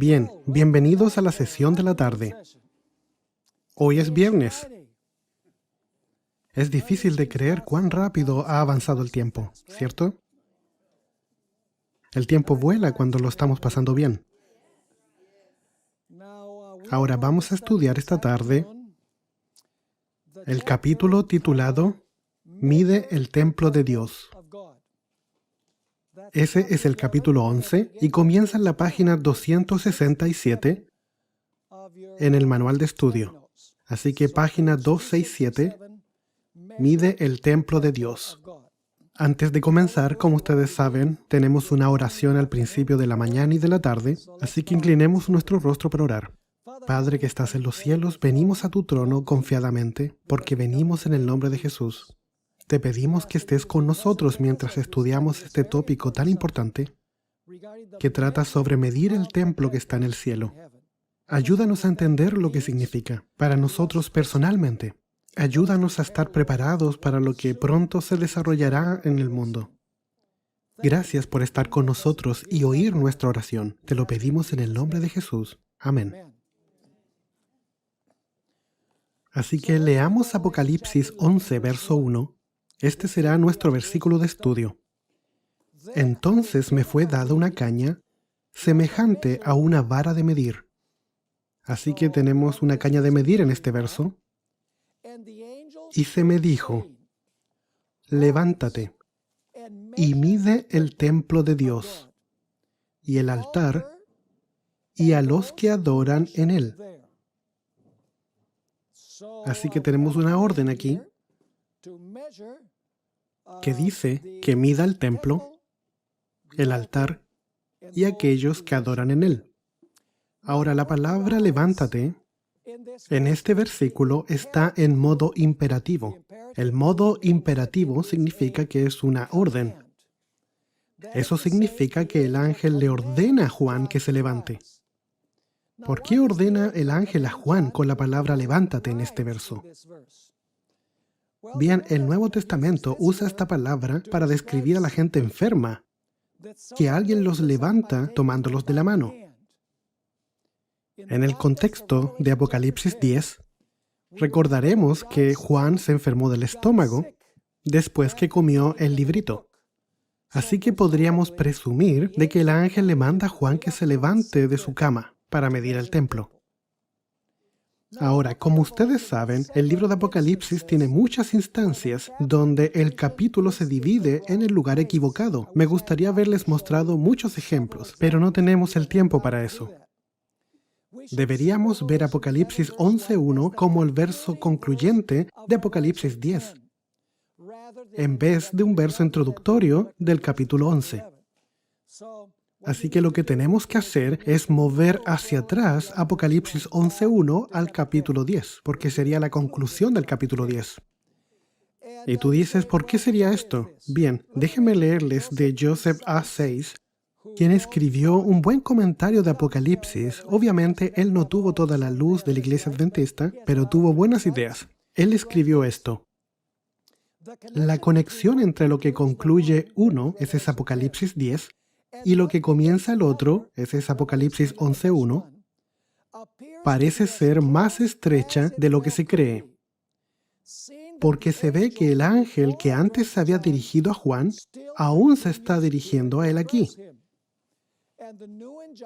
Bien, bienvenidos a la sesión de la tarde. Hoy es viernes. Es difícil de creer cuán rápido ha avanzado el tiempo, ¿cierto? El tiempo vuela cuando lo estamos pasando bien. Ahora vamos a estudiar esta tarde el capítulo titulado Mide el templo de Dios. Ese es el capítulo 11 y comienza en la página 267 en el manual de estudio. Así que página 267, Mide el templo de Dios. Antes de comenzar, como ustedes saben, tenemos una oración al principio de la mañana y de la tarde, así que inclinemos nuestro rostro para orar. Padre que estás en los cielos, venimos a tu trono confiadamente, porque venimos en el nombre de Jesús. Te pedimos que estés con nosotros mientras estudiamos este tópico tan importante que trata sobre medir el templo que está en el cielo. Ayúdanos a entender lo que significa para nosotros personalmente. Ayúdanos a estar preparados para lo que pronto se desarrollará en el mundo. Gracias por estar con nosotros y oír nuestra oración. Te lo pedimos en el nombre de Jesús. Amén. Así que leamos Apocalipsis 11, verso 1. Este será nuestro versículo de estudio. Entonces me fue dada una caña semejante a una vara de medir. Así que tenemos una caña de medir en este verso. Y se me dijo, levántate y mide el templo de Dios y el altar y a los que adoran en él. Así que tenemos una orden aquí que dice que mida el templo, el altar y aquellos que adoran en él. Ahora, la palabra levántate en este versículo está en modo imperativo. El modo imperativo significa que es una orden. Eso significa que el ángel le ordena a Juan que se levante. ¿Por qué ordena el ángel a Juan con la palabra levántate en este verso? Bien, el Nuevo Testamento usa esta palabra para describir a la gente enferma, que alguien los levanta tomándolos de la mano. En el contexto de Apocalipsis 10, recordaremos que Juan se enfermó del estómago después que comió el librito. Así que podríamos presumir de que el ángel le manda a Juan que se levante de su cama para medir el templo. Ahora, como ustedes saben, el libro de Apocalipsis tiene muchas instancias donde el capítulo se divide en el lugar equivocado. Me gustaría haberles mostrado muchos ejemplos, pero no tenemos el tiempo para eso. Deberíamos ver Apocalipsis 11.1 como el verso concluyente de Apocalipsis 10, en vez de un verso introductorio del capítulo 11. Así que lo que tenemos que hacer es mover hacia atrás Apocalipsis 11.1 al capítulo 10, porque sería la conclusión del capítulo 10. Y tú dices, ¿por qué sería esto? Bien, déjenme leerles de Joseph A. Sayce, quien escribió un buen comentario de Apocalipsis. Obviamente, él no tuvo toda la luz de la iglesia adventista, pero tuvo buenas ideas. Él escribió esto. La conexión entre lo que concluye uno, ese es Apocalipsis 10, y lo que comienza el otro, ese es Apocalipsis 11.1, parece ser más estrecha de lo que se cree, porque se ve que el ángel que antes se había dirigido a Juan, aún se está dirigiendo a él aquí.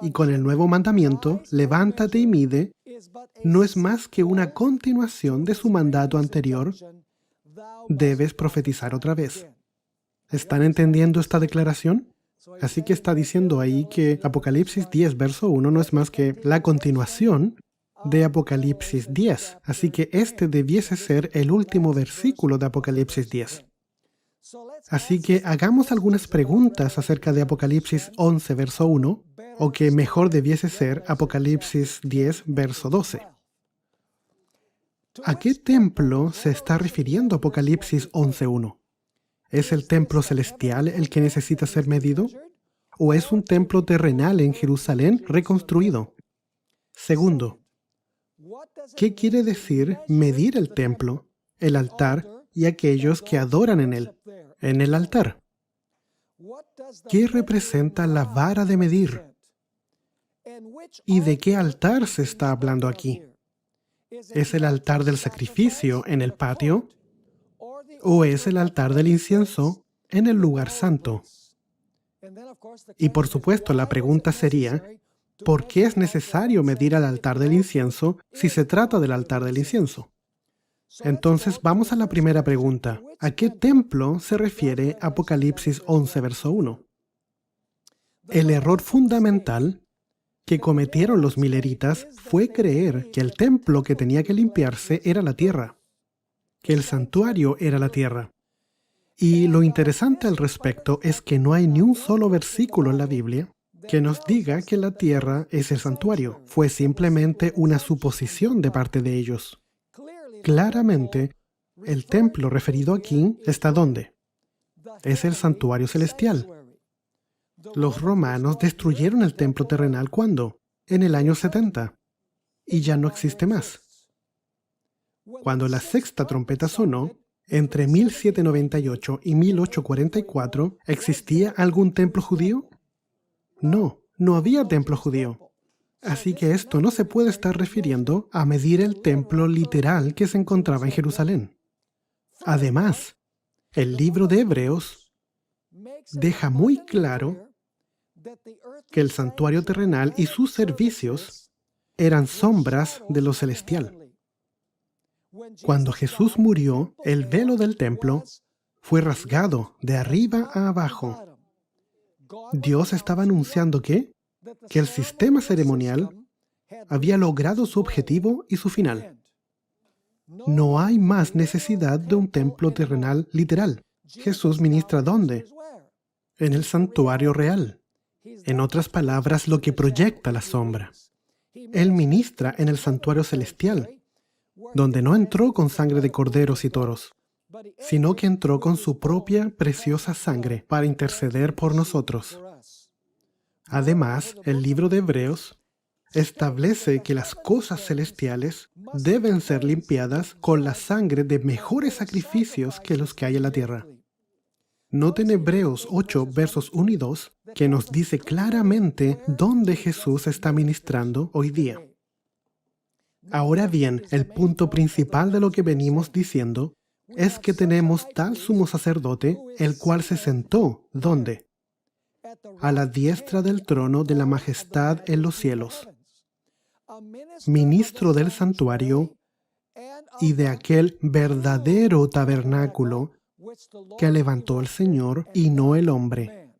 Y con el nuevo mandamiento, levántate y mide, no es más que una continuación de su mandato anterior, debes profetizar otra vez. ¿Están entendiendo esta declaración? Así que está diciendo ahí que Apocalipsis 10, verso 1 no es más que la continuación de Apocalipsis 10. Así que este debiese ser el último versículo de Apocalipsis 10. Así que hagamos algunas preguntas acerca de Apocalipsis 11, verso 1, o que mejor debiese ser Apocalipsis 10, verso 12. ¿A qué templo se está refiriendo Apocalipsis 11.1? ¿Es el templo celestial el que necesita ser medido? ¿O es un templo terrenal en Jerusalén reconstruido? Segundo, ¿qué quiere decir medir el templo, el altar y aquellos que adoran en él? En el altar. ¿Qué representa la vara de medir? ¿Y de qué altar se está hablando aquí? ¿Es el altar del sacrificio en el patio? ¿O es el altar del incienso en el lugar santo? Y por supuesto, la pregunta sería, ¿por qué es necesario medir al altar del incienso si se trata del altar del incienso? Entonces, vamos a la primera pregunta. ¿A qué templo se refiere Apocalipsis 11, verso 1? El error fundamental que cometieron los mileritas fue creer que el templo que tenía que limpiarse era la tierra, que el santuario era la tierra. Y lo interesante al respecto es que no hay ni un solo versículo en la Biblia que nos diga que la tierra es el santuario. Fue simplemente una suposición de parte de ellos. Claramente, el templo referido aquí está ¿dónde? Es el santuario celestial. Los romanos destruyeron el templo terrenal ¿cuándo? En el año 70. Y ya no existe más. Cuando la sexta trompeta sonó, entre 1798 y 1844, ¿existía algún templo judío? No, no había templo judío. Así que esto no se puede estar refiriendo a medir el templo literal que se encontraba en Jerusalén. Además, el libro de Hebreos deja muy claro que el santuario terrenal y sus servicios eran sombras de lo celestial. Cuando Jesús murió, el velo del templo fue rasgado de arriba a abajo. Dios estaba anunciando que el sistema ceremonial había logrado su objetivo y su final. No hay más necesidad de un templo terrenal literal. Jesús ministra ¿dónde? En el santuario real. En otras palabras, lo que proyecta la sombra. Él ministra en el santuario celestial, donde no entró con sangre de corderos y toros, sino que entró con su propia preciosa sangre para interceder por nosotros. Además, el libro de Hebreos establece que las cosas celestiales deben ser limpiadas con la sangre de mejores sacrificios que los que hay en la tierra. Noten Hebreos 8, versos 1 y 2, que nos dice claramente dónde Jesús está ministrando hoy día. Ahora bien, el punto principal de lo que venimos diciendo es que tenemos tal sumo sacerdote, el cual se sentó, ¿dónde? A la diestra del trono de la majestad en los cielos, ministro del santuario y de aquel verdadero tabernáculo que levantó el Señor y no el hombre.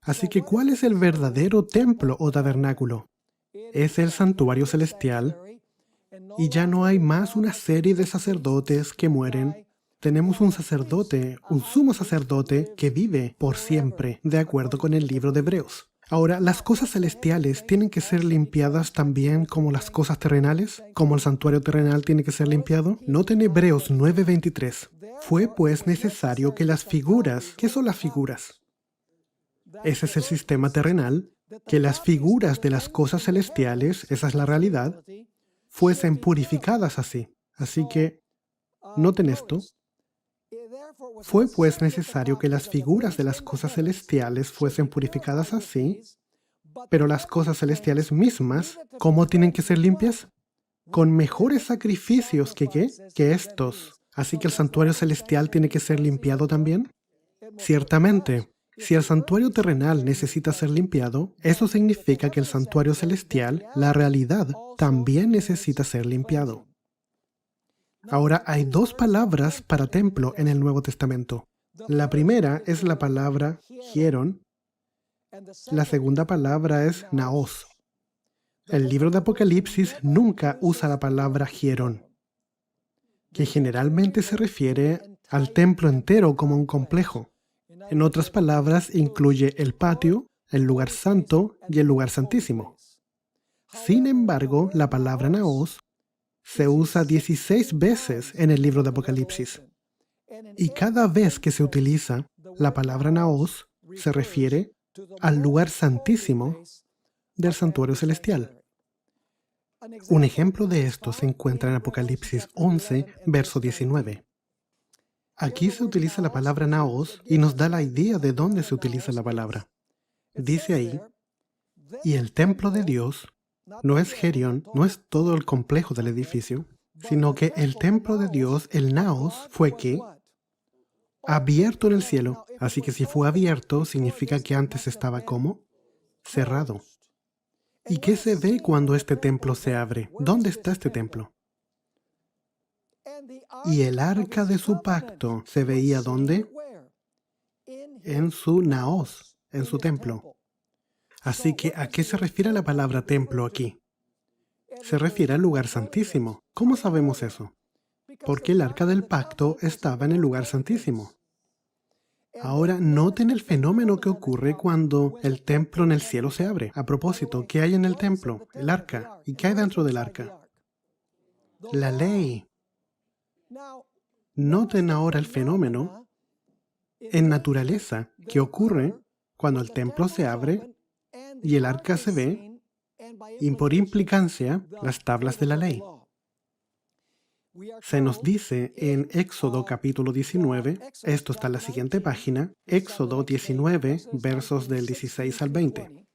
Así que, ¿cuál es el verdadero templo o tabernáculo? Es el santuario celestial, y ya no hay más una serie de sacerdotes que mueren. Tenemos un sacerdote, un sumo sacerdote que vive por siempre, de acuerdo con el libro de Hebreos. Ahora, ¿las cosas celestiales tienen que ser limpiadas también como las cosas terrenales? ¿Como el santuario terrenal tiene que ser limpiado? Noten Hebreos 9:23. Fue pues necesario que las figuras... ¿Qué son las figuras? Ese es el sistema terrenal. Que las figuras de las cosas celestiales, esa es la realidad, fuesen purificadas así. Así que, noten esto. Fue pues necesario que las figuras de las cosas celestiales fuesen purificadas así, pero las cosas celestiales mismas, ¿cómo tienen que ser limpias? Con mejores sacrificios que estos. Así que el santuario celestial tiene que ser limpiado también. Ciertamente, si el santuario terrenal necesita ser limpiado, eso significa que el santuario celestial, la realidad, también necesita ser limpiado. Ahora, hay dos palabras para templo en el Nuevo Testamento. La primera es la palabra hieron. La segunda palabra es naos. El libro de Apocalipsis nunca usa la palabra hieron, que generalmente se refiere al templo entero como un complejo. En otras palabras, incluye el patio, el lugar santo y el lugar santísimo. Sin embargo, la palabra naos se usa 16 veces en el libro de Apocalipsis. Y cada vez que se utiliza la palabra naos, se refiere al lugar santísimo del santuario celestial. Un ejemplo de esto se encuentra en Apocalipsis 11, verso 19. Aquí se utiliza la palabra naos y nos da la idea de dónde se utiliza la palabra. Dice ahí, Y el templo de Dios no es Gerión, no es todo el complejo del edificio, sino que el templo de Dios, el naos, fue ¿qué? Abierto en el cielo. Así que si fue abierto, significa que antes estaba ¿cómo? Cerrado. ¿Y qué se ve cuando este templo se abre? ¿Dónde está este templo? Y el arca de su pacto se veía ¿dónde? En su naos, en su templo. Así que, ¿a qué se refiere la palabra templo aquí? Se refiere al lugar santísimo. ¿Cómo sabemos eso? Porque el arca del pacto estaba en el lugar santísimo. Ahora, noten el fenómeno que ocurre cuando el templo en el cielo se abre. A propósito, ¿qué hay en el templo? El arca. ¿Y qué hay dentro del arca? La ley. Noten ahora el fenómeno en naturaleza que ocurre cuando el templo se abre y el arca se ve, y por implicancia, las tablas de la ley. Se nos dice en Éxodo capítulo 19, esto está en la siguiente página, Éxodo 19, versos del 16 al 20.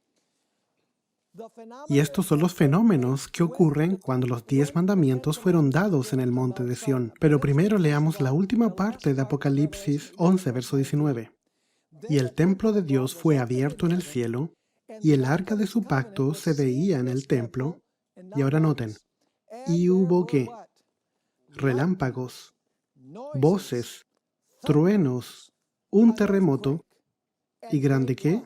Y estos son los fenómenos que ocurren cuando los 10 mandamientos fueron dados en el monte de Sión. Pero primero leamos la última parte de Apocalipsis 11, verso 19. Y el templo de Dios fue abierto en el cielo, y el arca de su pacto se veía en el templo. Y ahora noten, y hubo ¿qué? Relámpagos, voces, truenos, un terremoto y grande ¿qué?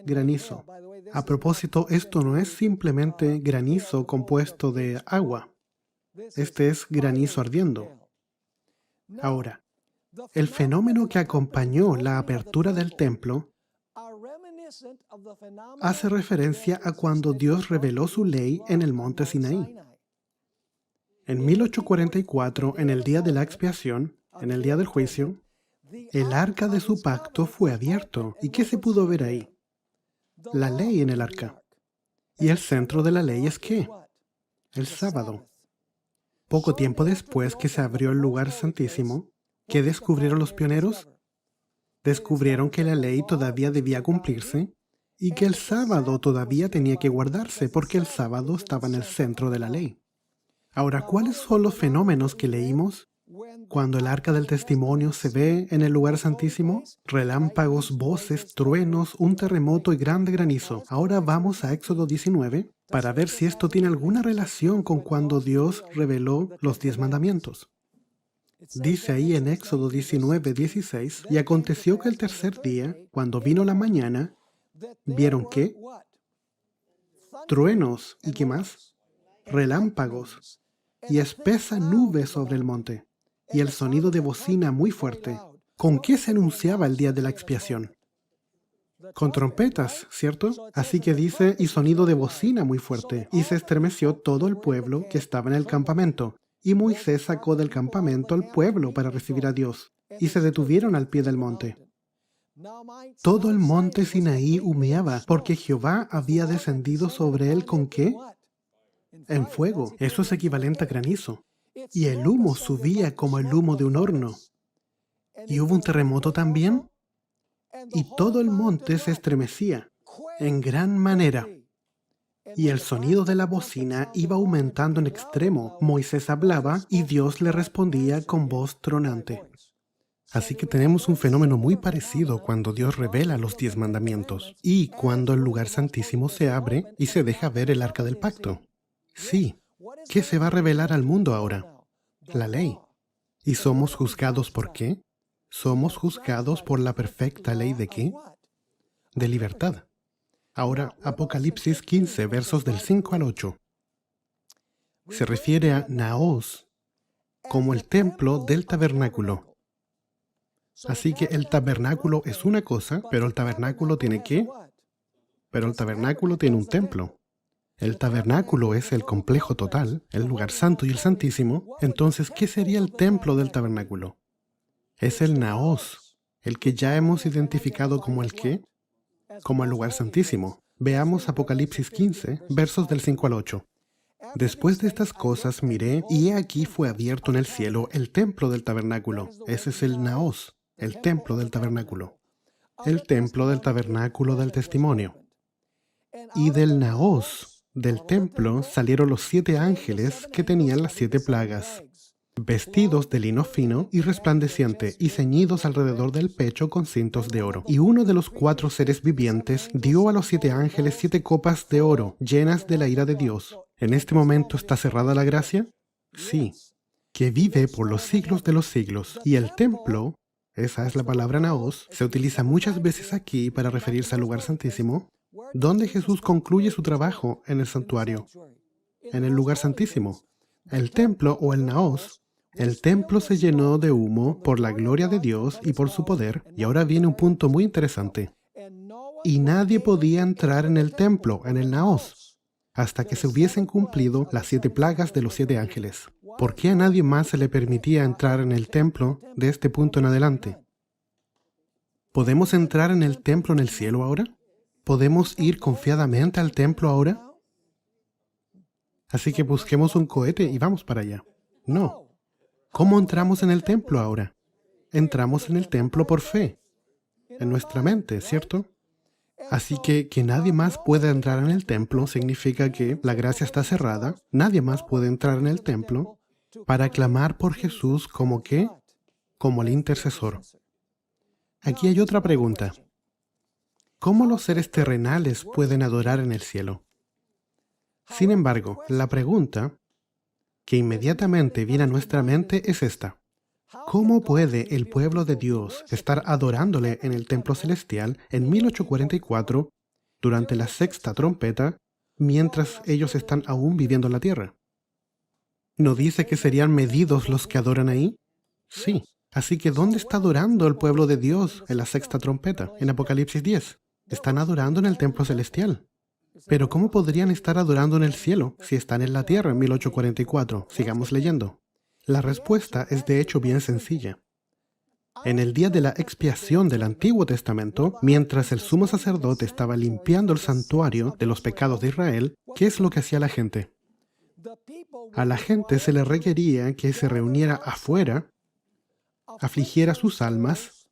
Granizo. A propósito, esto no es simplemente granizo compuesto de agua. Este es granizo ardiendo. Ahora, el fenómeno que acompañó la apertura del templo hace referencia a cuando Dios reveló su ley en el monte Sinaí. En 1844, en el día de la expiación, en el día del juicio, el arca de su pacto fue abierto. ¿Y qué se pudo ver ahí? La ley en el arca. ¿Y el centro de la ley es qué? El sábado. Poco tiempo después que se abrió el lugar santísimo, ¿qué descubrieron los pioneros? Descubrieron que la ley todavía debía cumplirse y que el sábado todavía tenía que guardarse porque el sábado estaba en el centro de la ley. Ahora, ¿cuáles son los fenómenos que leímos cuando el arca del testimonio se ve en el lugar santísimo? Relámpagos, voces, truenos, un terremoto y grande granizo. Ahora vamos a Éxodo 19 para ver si esto tiene alguna relación con cuando Dios reveló los 10 mandamientos. Dice ahí en Éxodo 19, 16, y aconteció que el tercer día, cuando vino la mañana, ¿vieron qué? Truenos, ¿y qué más? Relámpagos, y espesa nube sobre el monte, y el sonido de bocina muy fuerte. ¿Con qué se anunciaba el día de la expiación? Con trompetas, ¿cierto? Así que dice, y sonido de bocina muy fuerte, y se estremeció todo el pueblo que estaba en el campamento. Y Moisés sacó del campamento al pueblo para recibir a Dios, y se detuvieron al pie del monte. Todo el monte Sinaí humeaba, porque Jehová había descendido sobre él ¿con qué? En fuego. Eso es equivalente a granizo. Y el humo subía como el humo de un horno. ¿Y hubo un terremoto también? Y todo el monte se estremecía en gran manera. Y el sonido de la bocina iba aumentando en extremo. Moisés hablaba y Dios le respondía con voz tronante. Así que tenemos un fenómeno muy parecido cuando Dios revela los 10 mandamientos y cuando el lugar santísimo se abre y se deja ver el arca del pacto. Sí, ¿qué se va a revelar al mundo ahora? La ley. ¿Y somos juzgados por qué? Somos juzgados por la perfecta ley de qué? De libertad. Ahora, Apocalipsis 15, versos del 5 al 8. Se refiere a Naos como el templo del tabernáculo. Así que el tabernáculo es una cosa, pero el tabernáculo tiene ¿qué? Pero el tabernáculo tiene un templo. El tabernáculo es el complejo total, el lugar santo y el santísimo. Entonces, ¿qué sería el templo del tabernáculo? Es el Naos, el que ya hemos identificado como el ¿qué? Como el lugar santísimo. Veamos Apocalipsis 15, versos del 5 al 8. Después de estas cosas miré, y he aquí fue abierto en el cielo el templo del tabernáculo. Ese es el Naos, el templo del tabernáculo. El templo del tabernáculo del testimonio. Y del naos del templo salieron los 7 ángeles que tenían las 7 plagas, vestidos de lino fino y resplandeciente, y ceñidos alrededor del pecho con cintos de oro. Y uno de los 4 seres vivientes dio a los 7 ángeles 7 copas de oro, llenas de la ira de Dios. ¿En este momento está cerrada la gracia? Sí, que vive por los siglos de los siglos. Y el templo, esa es la palabra naos, se utiliza muchas veces aquí para referirse al lugar santísimo, donde Jesús concluye su trabajo en el santuario, en el lugar santísimo. El templo o el naos, el templo se llenó de humo por la gloria de Dios y por su poder. Y ahora viene un punto muy interesante. Y nadie podía entrar en el templo, en el naos, hasta que se hubiesen cumplido las 7 plagas de los 7 ángeles. ¿Por qué a nadie más se le permitía entrar en el templo de este punto en adelante? ¿Podemos entrar en el templo en el cielo ahora? ¿Podemos ir confiadamente al templo ahora? Así que busquemos un cohete y vamos para allá. No. ¿Cómo entramos en el templo ahora? Entramos en el templo por fe, en nuestra mente, ¿cierto? Así que nadie más pueda entrar en el templo significa que la gracia está cerrada. Nadie más puede entrar en el templo para clamar por Jesús como ¿qué? Como el intercesor. Aquí hay otra pregunta. ¿Cómo los seres terrenales pueden adorar en el cielo? Sin embargo, la pregunta que inmediatamente viene a nuestra mente es esta. ¿Cómo puede el pueblo de Dios estar adorándole en el templo celestial en 1844 durante la 6ª trompeta mientras ellos están aún viviendo en la tierra? ¿No dice que serían medidos los que adoran ahí? Sí. Así que ¿dónde está adorando el pueblo de Dios en la 6ª trompeta, en Apocalipsis 10? Están adorando en el templo celestial. Pero ¿cómo podrían estar adorando en el cielo si están en la tierra en 1844? Sigamos leyendo. La respuesta es de hecho bien sencilla. En el día de la expiación del Antiguo Testamento, mientras el sumo sacerdote estaba limpiando el santuario de los pecados de Israel, ¿qué es lo que hacía la gente? A la gente se le requería que se reuniera afuera, afligiera sus almas,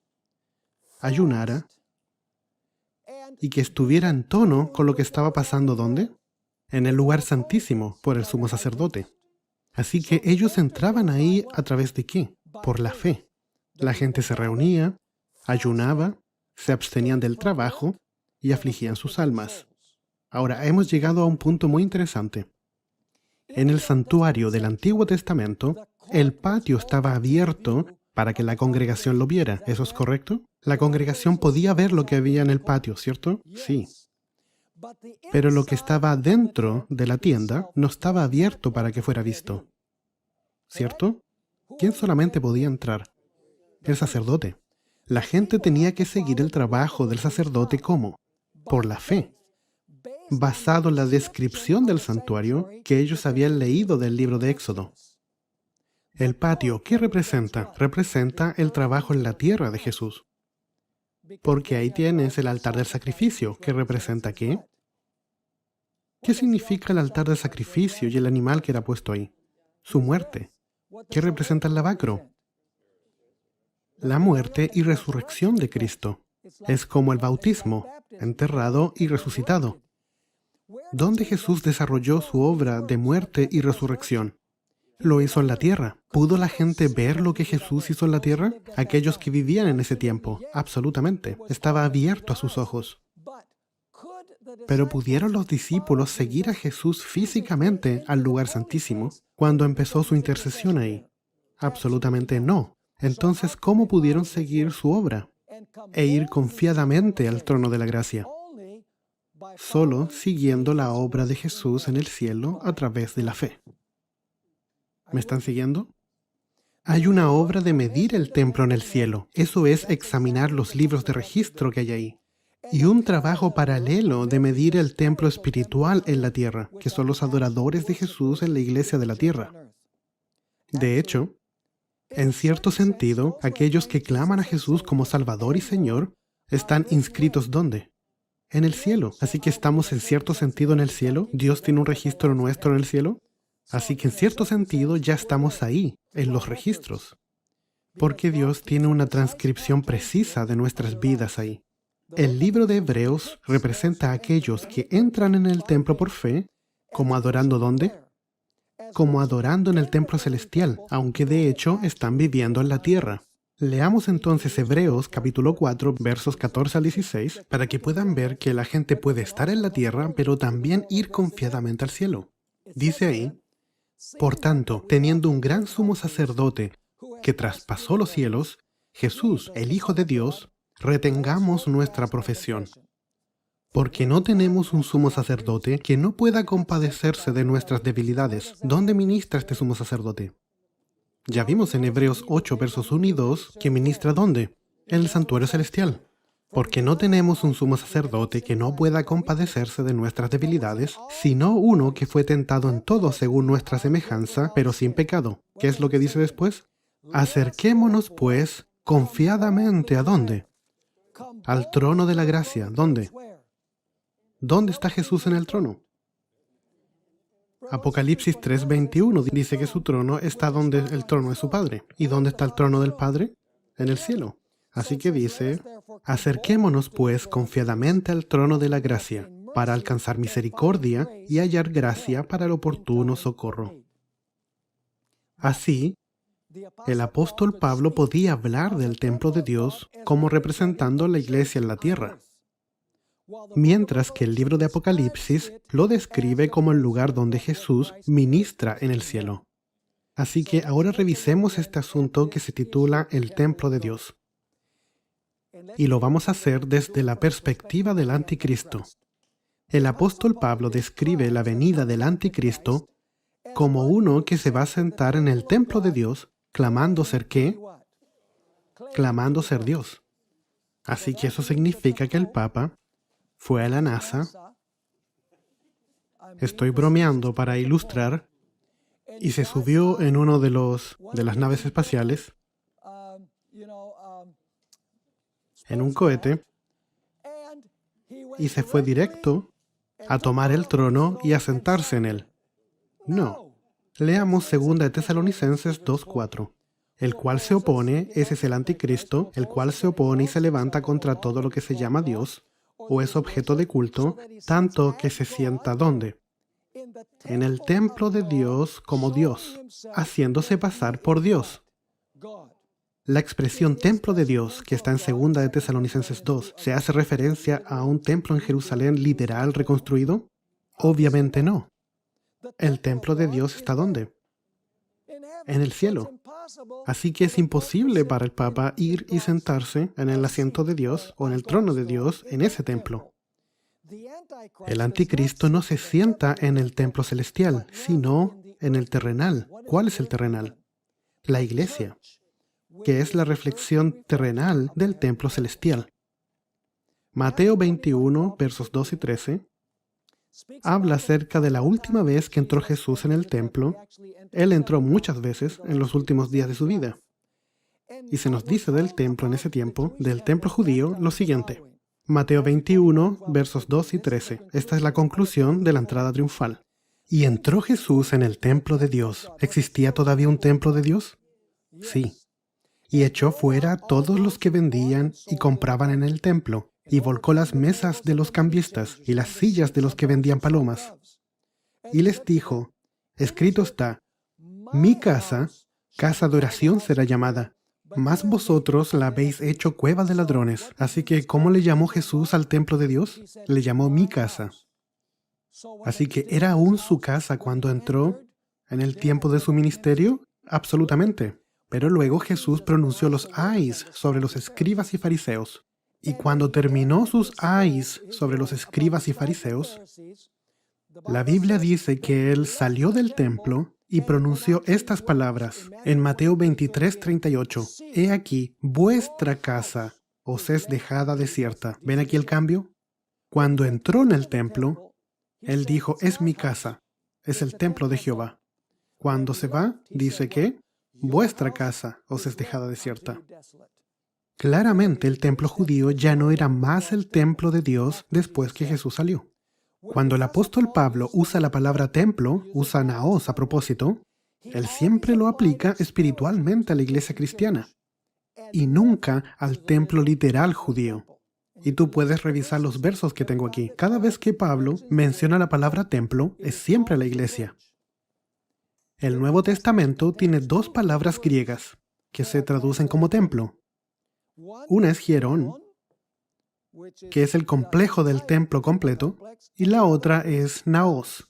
ayunara, y que estuviera en tono con lo que estaba pasando ¿dónde? En el lugar santísimo por el sumo sacerdote. Así que ellos entraban ahí ¿a través de qué? Por la fe. La gente se reunía, ayunaba, se abstenían del trabajo y afligían sus almas. Ahora, hemos llegado a un punto muy interesante. En el santuario del Antiguo Testamento, el patio estaba abierto para que la congregación lo viera. ¿Eso es correcto? La congregación podía ver lo que había en el patio, ¿cierto? Sí. Pero lo que estaba dentro de la tienda no estaba abierto para que fuera visto, ¿cierto? ¿Quién solamente podía entrar? El sacerdote. La gente tenía que seguir el trabajo del sacerdote ¿cómo? Por la fe, basado en la descripción del santuario que ellos habían leído del libro de Éxodo. El patio, ¿qué representa? Representa el trabajo en la tierra de Jesús. Porque ahí tienes el altar del sacrificio, que representa ¿qué? ¿Qué significa el altar del sacrificio y el animal que era puesto ahí? Su muerte. ¿Qué representa el lavacro? La muerte y resurrección de Cristo. Es como el bautismo, enterrado y resucitado. ¿Dónde Jesús desarrolló su obra de muerte y resurrección? Lo hizo en la tierra. ¿Pudo la gente ver lo que Jesús hizo en la tierra? Aquellos que vivían en ese tiempo. Absolutamente. Estaba abierto a sus ojos. Pero ¿pudieron los discípulos seguir a Jesús físicamente al lugar santísimo cuando empezó su intercesión ahí? Absolutamente no. Entonces, ¿cómo pudieron seguir su obra e ir confiadamente al trono de la gracia? Solo siguiendo la obra de Jesús en el cielo a través de la fe. ¿Me están siguiendo? Hay una obra de medir el templo en el cielo. Eso es examinar los libros de registro que hay ahí. Y un trabajo paralelo de medir el templo espiritual en la tierra, que son los adoradores de Jesús en la iglesia de la tierra. De hecho, en cierto sentido, aquellos que claman a Jesús como Salvador y Señor están inscritos ¿dónde? En el cielo. Así que estamos en cierto sentido en el cielo. Dios tiene un registro nuestro en el cielo. Así que en cierto sentido ya estamos ahí, en los registros. Porque Dios tiene una transcripción precisa de nuestras vidas ahí. El libro de Hebreos representa a aquellos que entran en el templo por fe, como adorando ¿dónde? Como adorando en el templo celestial, aunque de hecho están viviendo en la tierra. Leamos entonces Hebreos capítulo 4, versos 14 al 16, para que puedan ver que la gente puede estar en la tierra, pero también ir confiadamente al cielo. Dice ahí: por tanto, teniendo un gran sumo sacerdote que traspasó los cielos, Jesús, el Hijo de Dios, retengamos nuestra profesión. Porque no tenemos un sumo sacerdote que no pueda compadecerse de nuestras debilidades. ¿Dónde ministra este sumo sacerdote? Ya vimos en Hebreos 8, versos 1 y 2, que ministra ¿dónde? En el santuario celestial. Porque no tenemos un sumo sacerdote que no pueda compadecerse de nuestras debilidades, sino uno que fue tentado en todo según nuestra semejanza, pero sin pecado. ¿Qué es lo que dice después? Acerquémonos, pues, confiadamente ¿a dónde? Al trono de la gracia. ¿Dónde? ¿Dónde está Jesús en el trono? Apocalipsis 3:21 dice que su trono está donde el trono de su Padre. ¿Y dónde está el trono del Padre? En el cielo. Así que dice: acerquémonos pues confiadamente al trono de la gracia, para alcanzar misericordia y hallar gracia para el oportuno socorro. Así, el apóstol Pablo podía hablar del templo de Dios como representando la iglesia en la tierra, mientras que el libro de Apocalipsis lo describe como el lugar donde Jesús ministra en el cielo. Así que ahora revisemos este asunto que se titula el templo de Dios. Y lo vamos a hacer desde la perspectiva del anticristo. El apóstol Pablo describe la venida del anticristo como uno que se va a sentar en el templo de Dios, clamando ser ¿qué? Clamando ser Dios. Así que eso significa que el Papa fue a la NASA, estoy bromeando para ilustrar, y se subió en uno de las naves espaciales, en un cohete, y se fue directo a tomar el trono y a sentarse en él. No. Leamos 2 de Tesalonicenses 2:4. El cual se opone, ese es el anticristo, el cual se opone y se levanta contra todo lo que se llama Dios, o es objeto de culto, tanto que se sienta ¿dónde? En el templo de Dios como Dios, haciéndose pasar por Dios. La expresión templo de Dios, que está en 2 de Tesalonicenses 2, ¿se hace referencia a un templo en Jerusalén literal reconstruido? Obviamente no. El templo de Dios está ¿dónde? En el cielo. Así que es imposible para el Papa ir y sentarse en el asiento de Dios o en el trono de Dios en ese templo. El anticristo no se sienta en el templo celestial, sino en el terrenal. ¿Cuál es el terrenal? La iglesia, que es la reflexión terrenal del templo celestial. Mateo 21, versos 2 y 13, habla acerca de la última vez que entró Jesús en el templo. Él entró muchas veces en los últimos días de su vida. Y se nos dice del templo en ese tiempo, del templo judío, lo siguiente. Mateo 21, versos 2 y 13. Esta es la conclusión de la entrada triunfal. Y entró Jesús en el templo de Dios. ¿Existía todavía un templo de Dios? Sí. Y echó fuera a todos los que vendían y compraban en el templo, y volcó las mesas de los cambistas y las sillas de los que vendían palomas. Y les dijo: escrito está, mi casa, casa de oración será llamada, mas vosotros la habéis hecho cueva de ladrones. Así que, ¿cómo le llamó Jesús al templo de Dios? Le llamó mi casa. Así que, ¿era aún su casa cuando entró en el tiempo de su ministerio? Absolutamente. Pero luego Jesús pronunció los ayes sobre los escribas y fariseos. Y cuando terminó sus ayes sobre los escribas y fariseos, la Biblia dice que él salió del templo y pronunció estas palabras en Mateo 23:38. He aquí, vuestra casa os es dejada desierta. ¿Ven aquí el cambio? Cuando entró en el templo, él dijo, es mi casa, es el templo de Jehová. Cuando se va, dice que vuestra casa os es dejada desierta. Claramente el templo judío ya no era más el templo de Dios después que Jesús salió. Cuando el apóstol Pablo usa la palabra templo, usa naos a propósito, él siempre lo aplica espiritualmente a la iglesia cristiana y nunca al templo literal judío. Y tú puedes revisar los versos que tengo aquí. Cada vez que Pablo menciona la palabra templo, es siempre la iglesia. El Nuevo Testamento tiene dos palabras griegas que se traducen como templo. Una es hierón, que es el complejo del templo completo, y la otra es naos.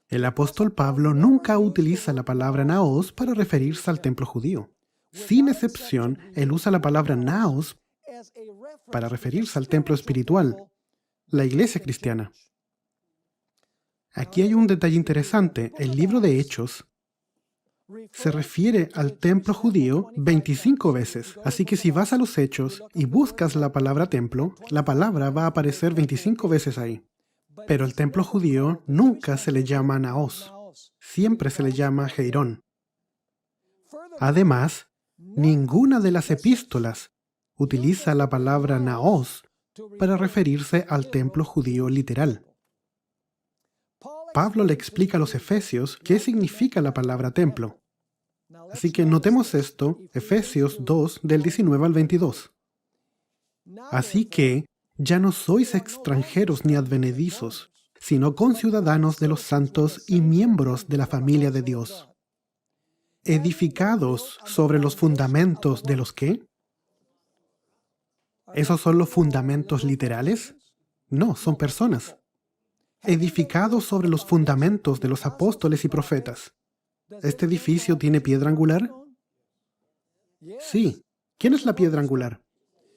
El apóstol Pablo nunca utiliza la palabra naos para referirse al templo judío. Sin excepción, él usa la palabra naos para referirse al templo espiritual, la iglesia cristiana. Aquí hay un detalle interesante. El libro de Hechos se refiere al templo judío 25 veces. Así que si vas a los Hechos y buscas la palabra templo, la palabra va a aparecer 25 veces ahí. Pero el templo judío nunca se le llama naos. Siempre se le llama Heirón. Además, ninguna de las epístolas utiliza la palabra naos para referirse al templo judío literal. Pablo le explica a los efesios qué significa la palabra templo. Así que notemos esto, Efesios 2, del 19 al 22. Así que ya no sois extranjeros ni advenedizos, sino conciudadanos de los santos y miembros de la familia de Dios, edificados sobre los fundamentos de los ¿qué? ¿Esos son los fundamentos literales? No, son personas. Edificados sobre los fundamentos de los apóstoles y profetas. ¿Este edificio tiene piedra angular? Sí. ¿Quién es la piedra angular?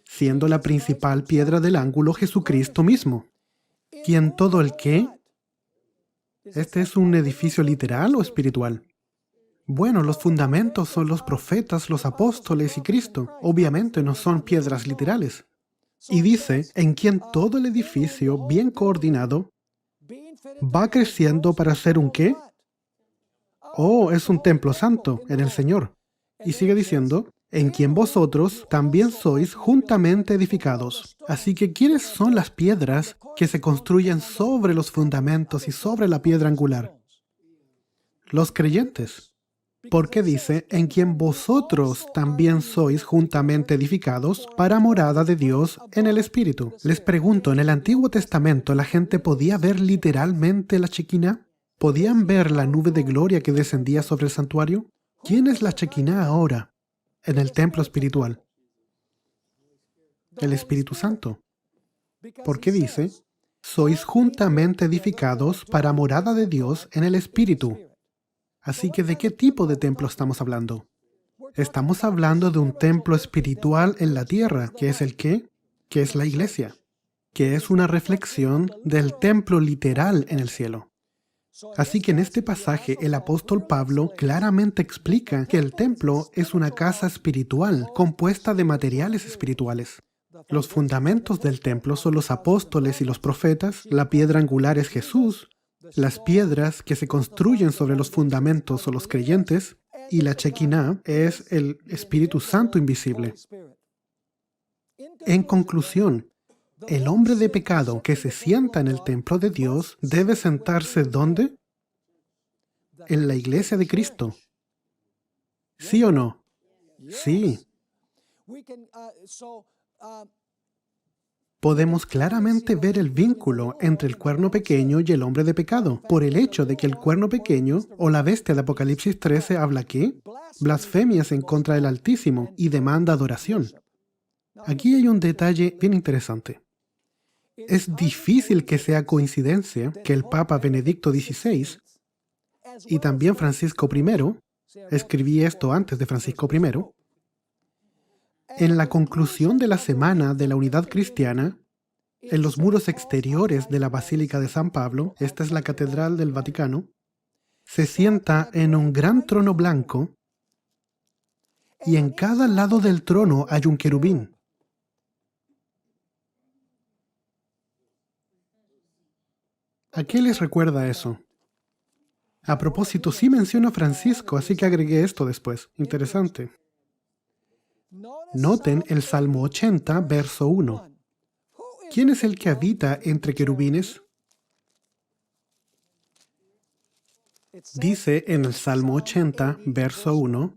Siendo la principal piedra del ángulo Jesucristo mismo. ¿Quién todo el qué? ¿Este es un edificio literal o espiritual? Bueno, los fundamentos son los profetas, los apóstoles y Cristo. Obviamente no son piedras literales. Y dice, en quien todo el edificio, bien coordinado, va creciendo para ser un ¿qué? Oh, es un templo santo en el Señor. Y sigue diciendo, en quien vosotros también sois juntamente edificados. Así que, ¿quiénes son las piedras que se construyen sobre los fundamentos y sobre la piedra angular? Los creyentes. Porque dice, en quien vosotros también sois juntamente edificados para morada de Dios en el Espíritu. Les pregunto, ¿en el Antiguo Testamento la gente podía ver literalmente la Shekinah? ¿Podían ver la nube de gloria que descendía sobre el santuario? ¿Quién es la Shekinah ahora en el templo espiritual? El Espíritu Santo. Porque dice, sois juntamente edificados para morada de Dios en el Espíritu. Así que, ¿de qué tipo de templo estamos hablando? Estamos hablando de un templo espiritual en la tierra, que es el qué, que es la iglesia, que es una reflexión del templo literal en el cielo. Así que en este pasaje el apóstol Pablo claramente explica que el templo es una casa espiritual compuesta de materiales espirituales. Los fundamentos del templo son los apóstoles y los profetas, la piedra angular es Jesús, las piedras que se construyen sobre los fundamentos son los creyentes, y la Shekinah es el Espíritu Santo invisible. En conclusión, el hombre de pecado que se sienta en el templo de Dios debe sentarse ¿dónde? En la iglesia de Cristo. ¿Sí o no? Sí. Podemos claramente ver el vínculo entre el cuerno pequeño y el hombre de pecado, por el hecho de que el cuerno pequeño, o la bestia de Apocalipsis 13, habla ¿qué? Blasfemias en contra del Altísimo y demanda adoración. Aquí hay un detalle bien interesante. Es difícil que sea coincidencia que el Papa Benedicto XVI y también Francisco I, escribí esto antes de Francisco I, en la conclusión de la Semana de la Unidad Cristiana, en los muros exteriores de la Basílica de San Pablo, esta es la Catedral del Vaticano, se sienta en un gran trono blanco y en cada lado del trono hay un querubín. ¿A qué les recuerda eso? A propósito, sí menciona a Francisco, así que agregué esto después. Interesante. Noten el Salmo 80, verso 1. ¿Quién es el que habita entre querubines? Dice en el Salmo 80, verso 1,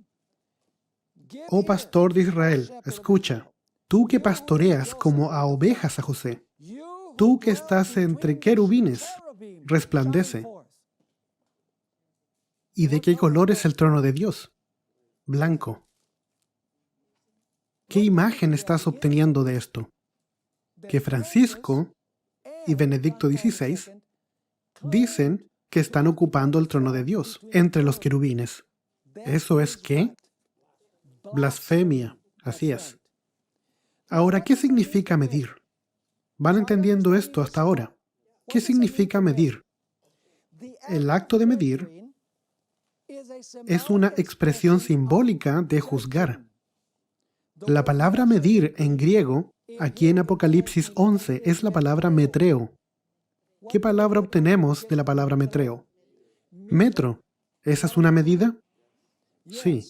Oh pastor de Israel, escucha, tú que pastoreas como a ovejas a José, tú que estás entre querubines, resplandece. ¿Y de qué color es el trono de Dios? Blanco. ¿Qué imagen estás obteniendo de esto? Que Francisco y Benedicto XVI dicen que están ocupando el trono de Dios entre los querubines. ¿Eso es qué? Blasfemia. Así es. Ahora, ¿qué significa medir? ¿Van entendiendo esto hasta ahora? ¿Qué significa medir? El acto de medir es una expresión simbólica de juzgar. La palabra medir en griego, aquí en Apocalipsis 11, es la palabra metreo. ¿Qué palabra obtenemos de la palabra metreo? Metro. ¿Esa es una medida? Sí.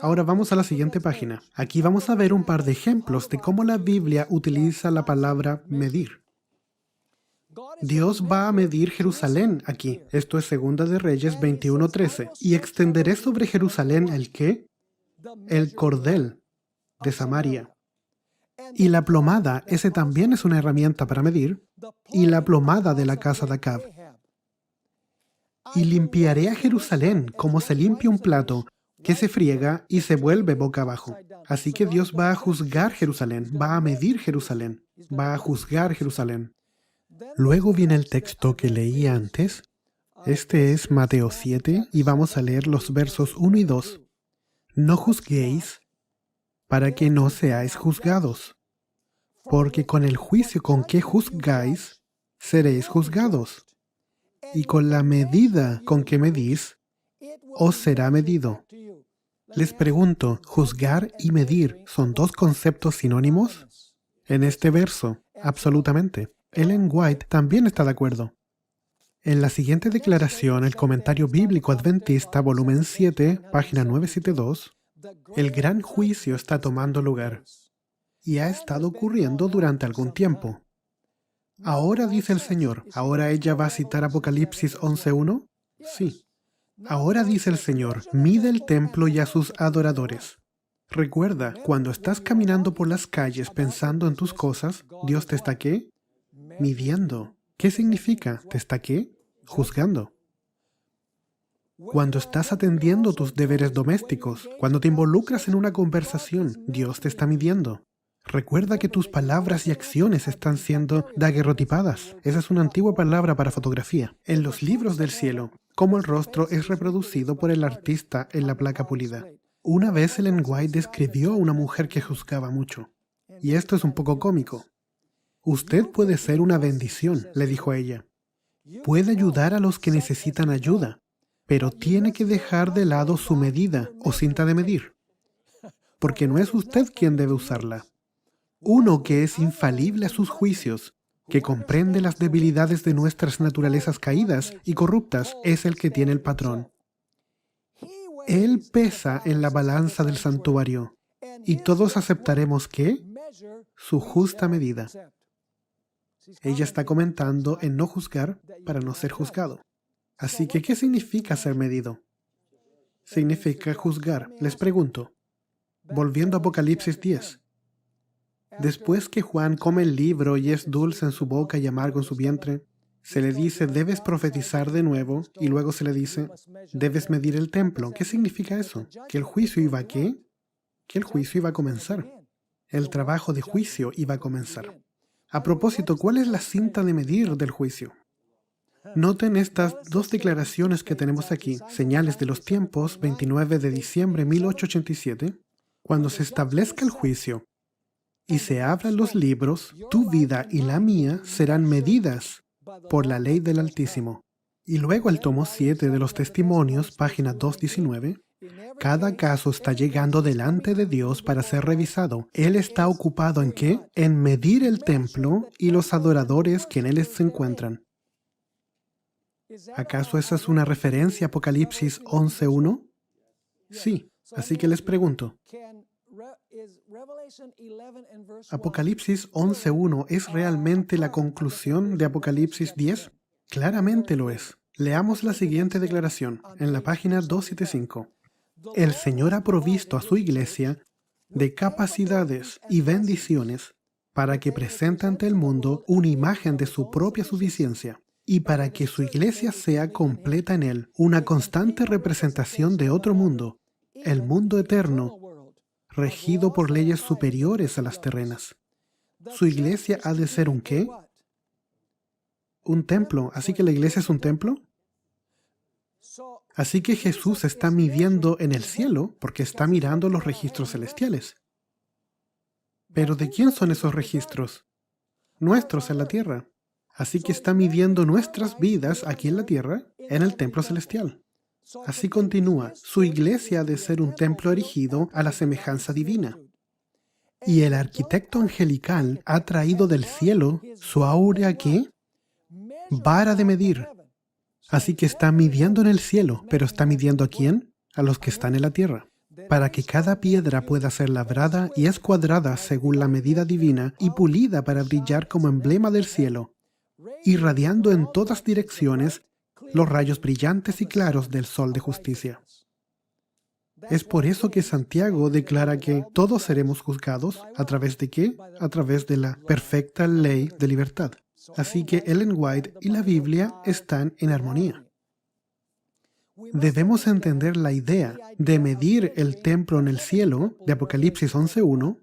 Ahora vamos a la siguiente página. Aquí vamos a ver un par de ejemplos de cómo la Biblia utiliza la palabra medir. Dios va a medir Jerusalén aquí. Esto es 2 de Reyes 21:13. Y extenderé sobre Jerusalén el ¿qué? El cordel de Samaria. Y la plomada, ese también es una herramienta para medir. Y la plomada de la casa de Acab. Y limpiaré a Jerusalén como se limpia un plato que se friega y se vuelve boca abajo. Así que Dios va a juzgar Jerusalén, va a medir Jerusalén, va a juzgar Jerusalén. Luego viene el texto que leí antes. Este es Mateo 7 y vamos a leer los versos 1 y 2. No juzguéis para que no seáis juzgados, porque con el juicio con que juzgáis, seréis juzgados, y con la medida con que medís, os será medido. Les pregunto, ¿juzgar y medir son dos conceptos sinónimos? En este verso, absolutamente. Ellen White también está de acuerdo. En la siguiente declaración, el Comentario Bíblico Adventista, volumen 7, página 972, el gran juicio está tomando lugar y ha estado ocurriendo durante algún tiempo. Ahora dice el Señor, ¿ahora ella va a citar Apocalipsis 11:1? Sí. Ahora dice el Señor, mide el templo y a sus adoradores. Recuerda, cuando estás caminando por las calles pensando en tus cosas, Dios te está ¿qué? Midiendo. ¿Qué significa? ¿Te está qué? Juzgando. Cuando estás atendiendo tus deberes domésticos, cuando te involucras en una conversación, Dios te está midiendo. Recuerda que tus palabras y acciones están siendo daguerrotipadas. Esa es una antigua palabra para fotografía. En los libros del cielo, cómo el rostro es reproducido por el artista en la placa pulida. Una vez Ellen White describió a una mujer que juzgaba mucho. Y esto es un poco cómico. Usted puede ser una bendición, le dijo a ella. Puede ayudar a los que necesitan ayuda, pero tiene que dejar de lado su medida o cinta de medir, porque no es usted quien debe usarla. Uno que es infalible a sus juicios, que comprende las debilidades de nuestras naturalezas caídas y corruptas, es el que tiene el patrón. Él pesa en la balanza del santuario, y todos aceptaremos ¿qué? Su justa medida. Ella está comentando en no juzgar para no ser juzgado. Así que, ¿qué significa ser medido? Significa juzgar. Les pregunto, volviendo a Apocalipsis 10. Después que Juan come el libro y es dulce en su boca y amargo en su vientre, se le dice, debes profetizar de nuevo, y luego se le dice, debes medir el templo. ¿Qué significa eso? ¿Que el juicio iba a qué? Que el juicio iba a comenzar. El trabajo de juicio iba a comenzar. A propósito, ¿cuál es la cinta de medir del juicio? Noten estas dos declaraciones que tenemos aquí, señales de los tiempos, 29 de diciembre de 1887. Cuando se establezca el juicio y se abran los libros, tu vida y la mía serán medidas por la ley del Altísimo. Y luego el tomo 7 de los Testimonios, página 219. Cada caso está llegando delante de Dios para ser revisado. Él está ocupado ¿en qué? En medir el templo y los adoradores que en él se encuentran. ¿Acaso esa es una referencia a Apocalipsis 11:1? Sí, así que les pregunto. ¿Apocalipsis 11:1 es realmente la conclusión de Apocalipsis 10? Claramente lo es. Leamos la siguiente declaración en la página 275. El Señor ha provisto a su iglesia de capacidades y bendiciones para que presente ante el mundo una imagen de su propia suficiencia y para que su iglesia sea completa en él, una constante representación de otro mundo, el mundo eterno, regido por leyes superiores a las terrenas. Su iglesia ha de ser ¿un qué? Un templo. ¿Así que la iglesia es un templo? Así que Jesús está midiendo en el cielo porque está mirando los registros celestiales. ¿Pero de quién son esos registros? Nuestros en la tierra. Así que está midiendo nuestras vidas aquí en la tierra, en el templo celestial. Así continúa. Su iglesia ha de ser un templo erigido a la semejanza divina. Y el arquitecto angelical ha traído del cielo su áurea ¿qué? Vara de medir. Así que está midiendo en el cielo, pero ¿está midiendo a quién? A los que están en la tierra, para que cada piedra pueda ser labrada y escuadrada según la medida divina y pulida para brillar como emblema del cielo, irradiando en todas direcciones los rayos brillantes y claros del sol de justicia. Es por eso que Santiago declara que todos seremos juzgados ¿a través de qué? A través de la perfecta ley de libertad. Así que Ellen White y la Biblia están en armonía. Debemos entender la idea de medir el templo en el cielo de Apocalipsis 11:1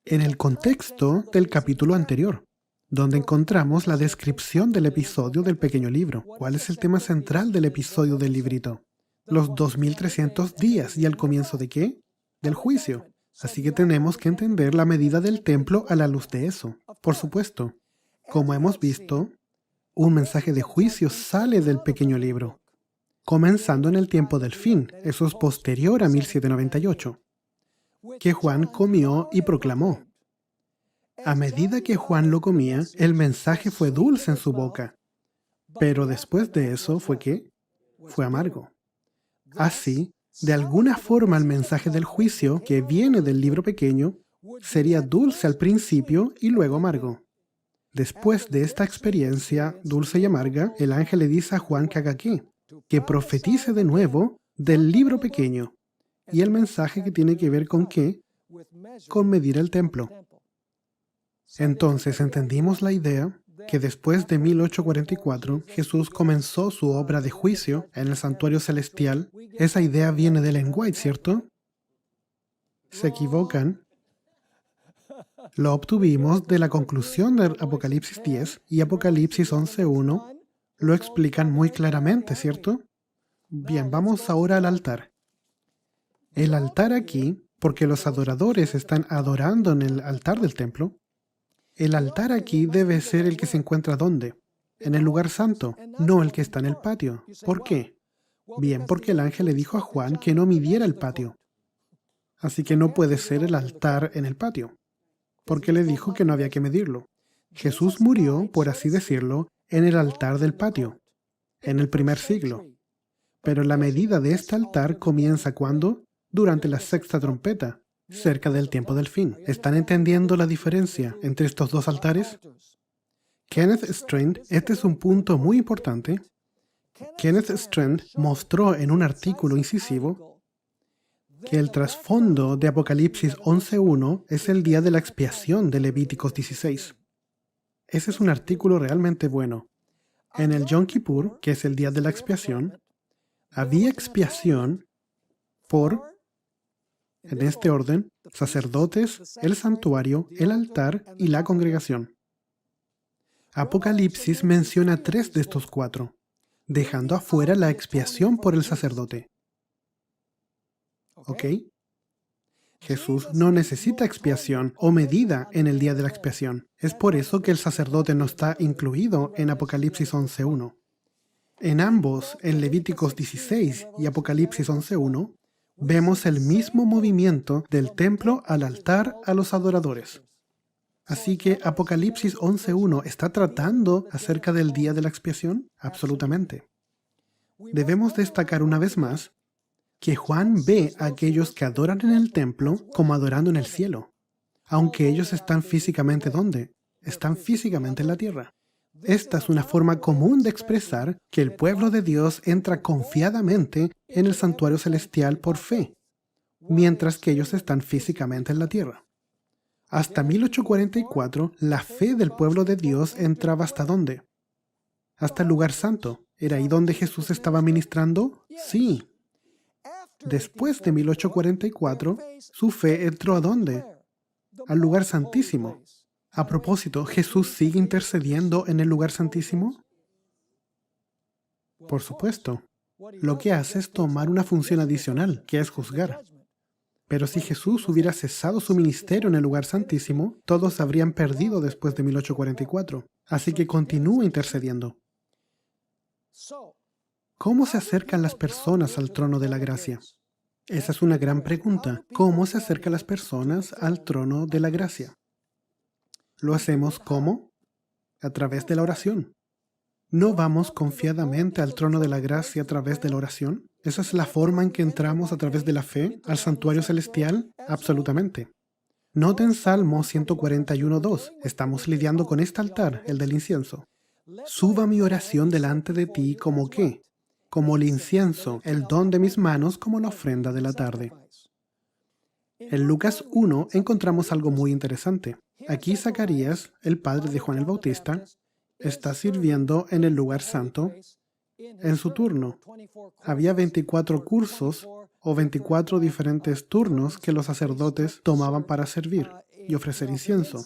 en el contexto del capítulo anterior, donde encontramos la descripción del episodio del pequeño libro. ¿Cuál es el tema central del episodio del librito? Los 2300 días y al comienzo de ¿qué? Del juicio. Así que tenemos que entender la medida del templo a la luz de eso. Por supuesto, como hemos visto, un mensaje de juicio sale del pequeño libro, comenzando en el tiempo del fin. Eso es posterior a 1798, que Juan comió y proclamó. A medida que Juan lo comía, el mensaje fue dulce en su boca, pero después de eso ¿fue qué? Fue amargo. Así, de alguna forma el mensaje del juicio que viene del libro pequeño sería dulce al principio y luego amargo. Después de esta experiencia dulce y amarga, el ángel le dice a Juan que haga qué, que profetice de nuevo del libro pequeño. Y el mensaje que tiene que ver con qué, con medir el templo. Entonces entendimos la idea que después de 1844 Jesús comenzó su obra de juicio en el santuario celestial. Esa idea viene de Ellen White, ¿cierto? Se equivocan. Lo obtuvimos de la conclusión de Apocalipsis 10 y Apocalipsis 11:1 lo explican muy claramente, ¿cierto? Bien, vamos ahora al altar. El altar aquí, porque los adoradores están adorando en el altar del templo, el altar aquí debe ser el que se encuentra ¿dónde? En el lugar santo, no el que está en el patio. ¿Por qué? Bien, porque el ángel le dijo a Juan que no midiera el patio. Así que no puede ser el altar en el patio, porque le dijo que no había que medirlo. Jesús murió, por así decirlo, en el altar del patio, en el primer siglo. Pero la medida de este altar comienza ¿cuándo? Durante la sexta trompeta, cerca del tiempo del fin. ¿Están entendiendo la diferencia entre estos dos altares? Kenneth Strand, este es un punto muy importante. Kenneth Strand mostró en un artículo incisivo que el trasfondo de Apocalipsis 11:1 es el día de la expiación de Levíticos 16. Ese es un artículo realmente bueno. En el Yom Kippur, que es el día de la expiación, había expiación por, en este orden, sacerdotes, el santuario, el altar y la congregación. Apocalipsis menciona 3 de estos 4, dejando afuera la expiación por el sacerdote. ¿Ok? Jesús no necesita expiación o medida en el día de la expiación. Es por eso que el sacerdote no está incluido en Apocalipsis 11:1. En ambos, en Levíticos 16 y Apocalipsis 11:1, vemos el mismo movimiento del templo al altar a los adoradores. Así que Apocalipsis 11:1 está tratando acerca del día de la expiación. Absolutamente. Debemos destacar una vez más que Juan ve a aquellos que adoran en el templo como adorando en el cielo, aunque ellos están físicamente ¿dónde? Están físicamente en la tierra. Esta es una forma común de expresar que el pueblo de Dios entra confiadamente en el santuario celestial por fe, mientras que ellos están físicamente en la tierra. Hasta 1844, la fe del pueblo de Dios entraba ¿hasta dónde? Hasta el lugar santo. ¿Era ahí donde Jesús estaba ministrando? Sí. Después de 1844, su fe entró ¿a dónde? Al lugar santísimo. A propósito, ¿Jesús sigue intercediendo en el lugar santísimo? Por supuesto. Lo que hace es tomar una función adicional, que es juzgar. Pero si Jesús hubiera cesado su ministerio en el lugar santísimo, todos habrían perdido después de 1844. Así que continúa intercediendo. ¿Cómo se acercan las personas al trono de la gracia? Esa es una gran pregunta. ¿Cómo se acercan las personas al trono de la gracia? ¿Lo hacemos cómo? A través de la oración. ¿No vamos confiadamente al trono de la gracia a través de la oración? ¿Esa es la forma en que entramos a través de la fe al santuario celestial? Absolutamente. Noten Salmo 141:2. Estamos lidiando con este altar, el del incienso. Suba mi oración delante de ti como ¿qué? Como el incienso, el don de mis manos como la ofrenda de la tarde. En Lucas 1 encontramos algo muy interesante. Aquí Zacarías, el padre de Juan el Bautista, está sirviendo en el lugar santo en su turno. Había 24 cursos o 24 diferentes turnos que los sacerdotes tomaban para servir y ofrecer incienso.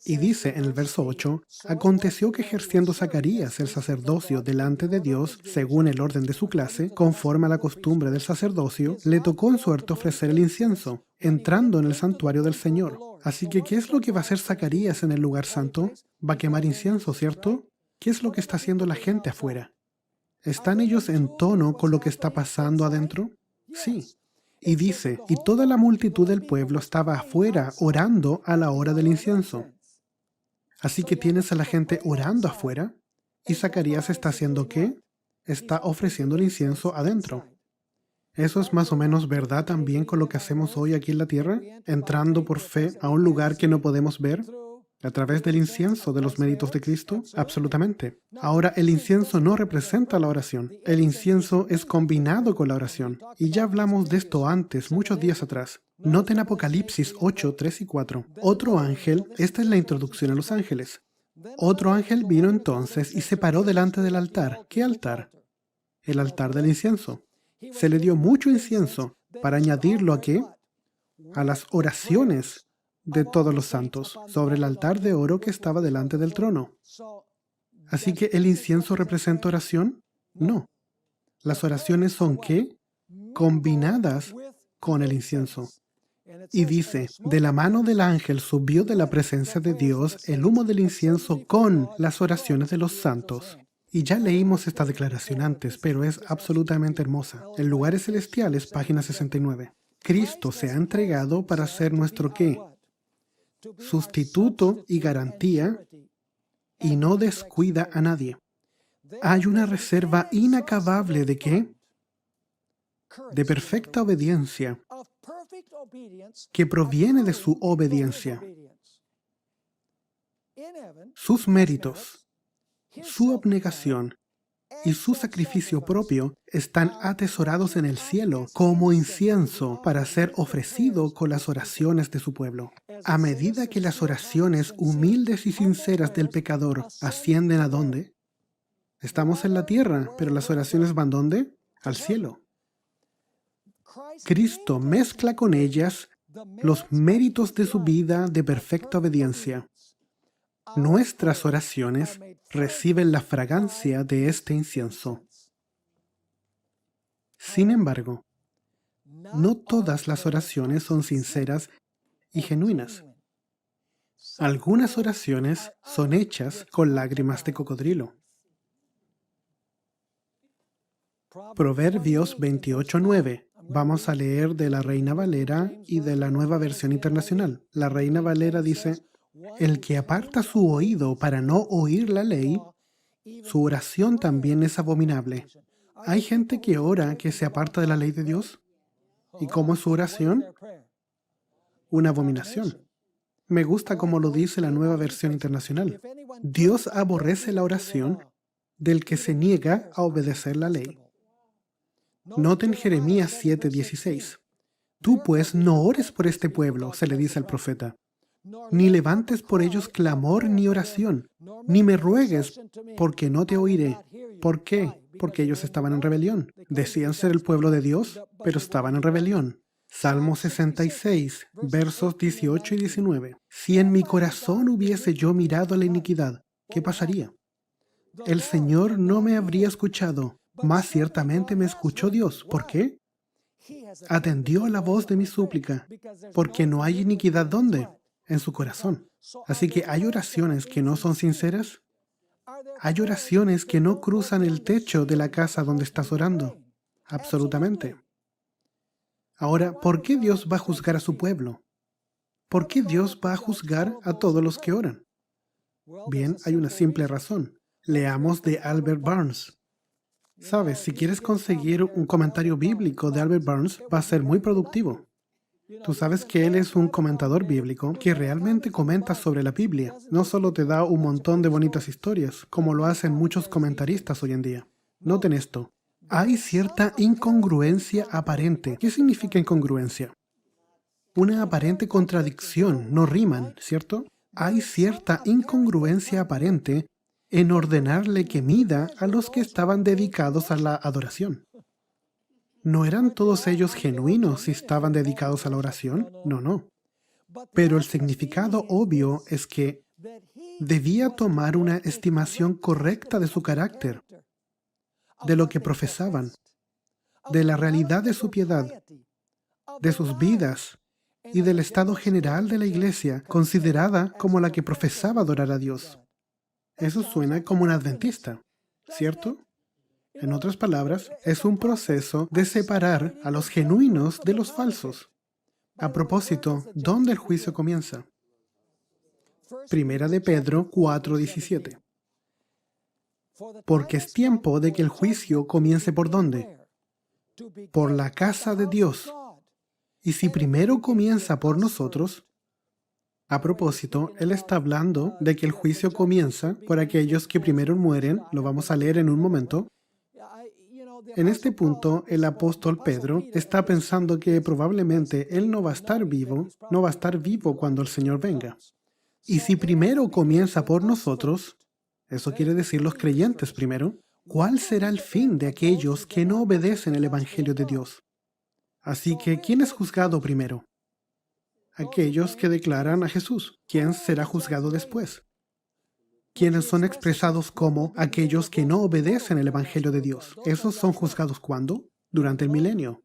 Y dice en el verso 8, aconteció que ejerciendo Zacarías el sacerdocio delante de Dios, según el orden de su clase, conforme a la costumbre del sacerdocio, le tocó en suerte ofrecer el incienso, entrando en el santuario del Señor. Así que, ¿qué es lo que va a hacer Zacarías en el lugar santo? Va a quemar incienso, ¿cierto? ¿Qué es lo que está haciendo la gente afuera? ¿Están ellos en tono con lo que está pasando adentro? Sí. Y dice, y toda la multitud del pueblo estaba afuera orando a la hora del incienso. Así que tienes a la gente orando afuera, y Zacarías está haciendo ¿qué? Está ofreciendo el incienso adentro. ¿Eso es más o menos verdad también con lo que hacemos hoy aquí en la tierra? Entrando por fe a un lugar que no podemos ver, a través del incienso de los méritos de Cristo. Absolutamente. Ahora, el incienso no representa la oración. El incienso es combinado con la oración. Y ya hablamos de esto antes, muchos días atrás. Noten Apocalipsis 8, 3 y 4. Otro ángel, esta es la introducción a los ángeles. Otro ángel vino entonces y se paró delante del altar. ¿Qué altar? El altar del incienso. Se le dio mucho incienso para añadirlo ¿a qué? A las oraciones de todos los santos sobre el altar de oro que estaba delante del trono. Así que ¿el incienso representa oración? No. Las oraciones son ¿qué? Combinadas con el incienso. Y dice, de la mano del ángel subió de la presencia de Dios el humo del incienso con las oraciones de los santos. Y ya leímos esta declaración antes, pero es absolutamente hermosa. En Lugares Celestiales, página 69. Cristo se ha entregado para ser nuestro ¿qué? Sustituto y garantía, y no descuida a nadie. Hay una reserva inacabable ¿de qué? De perfecta obediencia, que proviene de su obediencia. Sus méritos, su abnegación y su sacrificio propio están atesorados en el cielo como incienso para ser ofrecido con las oraciones de su pueblo. A medida que las oraciones humildes y sinceras del pecador ascienden ¿a dónde? Estamos en la tierra, pero las oraciones van ¿dónde? Al cielo. Cristo mezcla con ellas los méritos de su vida de perfecta obediencia. Nuestras oraciones reciben la fragancia de este incienso. Sin embargo, no todas las oraciones son sinceras y genuinas. Algunas oraciones son hechas con lágrimas de cocodrilo. Proverbios 28:9. Vamos a leer de la Reina Valera y de la Nueva Versión Internacional. La Reina Valera dice, el que aparta su oído para no oír la ley, su oración también es abominable. ¿Hay gente que ora que se aparta de la ley de Dios? ¿Y cómo es su oración? Una abominación. Me gusta como lo dice la Nueva Versión Internacional. Dios aborrece la oración del que se niega a obedecer la ley. Noten Jeremías 7:16. Tú pues no ores por este pueblo, se le dice al profeta, ni levantes por ellos clamor ni oración, ni me ruegues, porque no te oiré. ¿Por qué? Porque ellos estaban en rebelión. Decían ser el pueblo de Dios, pero estaban en rebelión. Salmo 66, versos 18 y 19. Si en mi corazón hubiese yo mirado la iniquidad, ¿qué pasaría? El Señor no me habría escuchado, mas ciertamente me escuchó Dios. ¿Por qué? Atendió a la voz de mi súplica, porque no hay iniquidad ¿dónde? En su corazón. Así que hay oraciones que no son sinceras. Hay oraciones que no cruzan el techo de la casa donde estás orando. Absolutamente. Ahora, ¿por qué Dios va a juzgar a su pueblo? ¿Por qué Dios va a juzgar a todos los que oran? Bien, hay una simple razón. Leamos de Albert Barnes. Sabes, si quieres conseguir un comentario bíblico de Albert Barnes, va a ser muy productivo. Tú sabes que él es un comentador bíblico que realmente comenta sobre la Biblia. No solo te da un montón de bonitas historias, como lo hacen muchos comentaristas hoy en día. Noten esto. Hay cierta incongruencia aparente. ¿Qué significa incongruencia? Una aparente contradicción, no riman, ¿cierto? Hay cierta incongruencia aparente en ordenarle que mida a los que estaban dedicados a la adoración. ¿No eran todos ellos genuinos si estaban dedicados a la oración? No. Pero el significado obvio es que debía tomar una estimación correcta de su carácter, de lo que profesaban, de la realidad de su piedad, de sus vidas y del estado general de la iglesia, considerada como la que profesaba adorar a Dios. Eso suena como un adventista, ¿cierto? En otras palabras, es un proceso de separar a los genuinos de los falsos. A propósito, ¿dónde el juicio comienza? Primera de Pedro 4:17. Porque es tiempo de que el juicio comience ¿por dónde? Por la casa de Dios. Y si primero comienza por nosotros, a propósito, él está hablando de que el juicio comienza por aquellos que primero mueren, lo vamos a leer en un momento. En este punto, el apóstol Pedro está pensando que probablemente él no va a estar vivo cuando el Señor venga. Y si primero comienza por nosotros, eso quiere decir los creyentes primero, ¿cuál será el fin de aquellos que no obedecen el Evangelio de Dios? Así que, ¿quién es juzgado primero? Aquellos que declaran a Jesús. ¿Quién será juzgado después? Quienes son expresados como aquellos que no obedecen el Evangelio de Dios. ¿Esos son juzgados cuándo? Durante el milenio.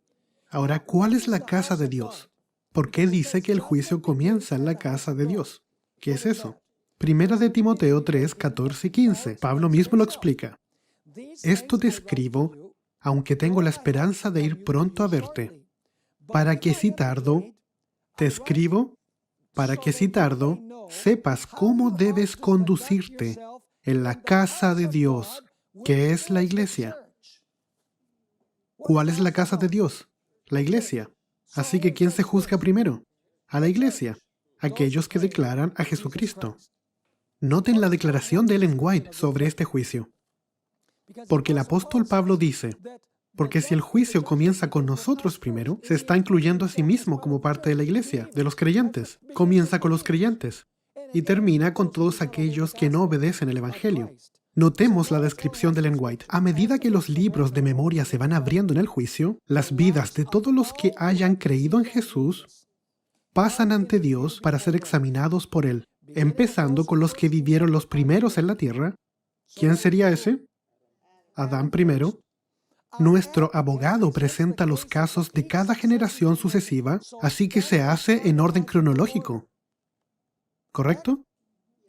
Ahora, ¿cuál es la casa de Dios? ¿Por qué dice que el juicio comienza en la casa de Dios? ¿Qué es eso? Primera de Timoteo 3, 14 y 15. Pablo mismo lo explica. Esto te escribo, aunque tengo la esperanza de ir pronto a verte, para que si tardo, te escribo, para que si tardo, sepas cómo debes conducirte en la casa de Dios, que es la iglesia. ¿Cuál es la casa de Dios? La iglesia. Así que ¿quién se juzga primero? A la iglesia, aquellos que declaran a Jesucristo. Noten la declaración de Ellen White sobre este juicio. Porque el apóstol Pablo dice, porque si el juicio comienza con nosotros primero, se está incluyendo a sí mismo como parte de la iglesia, de los creyentes. Comienza con los creyentes y termina con todos aquellos que no obedecen el Evangelio. Notemos la descripción de Ellen White. A medida que los libros de memoria se van abriendo en el juicio, las vidas de todos los que hayan creído en Jesús pasan ante Dios para ser examinados por Él, empezando con los que vivieron los primeros en la tierra. ¿Quién sería ese? Adán primero. Nuestro abogado presenta los casos de cada generación sucesiva, así que se hace en orden cronológico. ¿Correcto?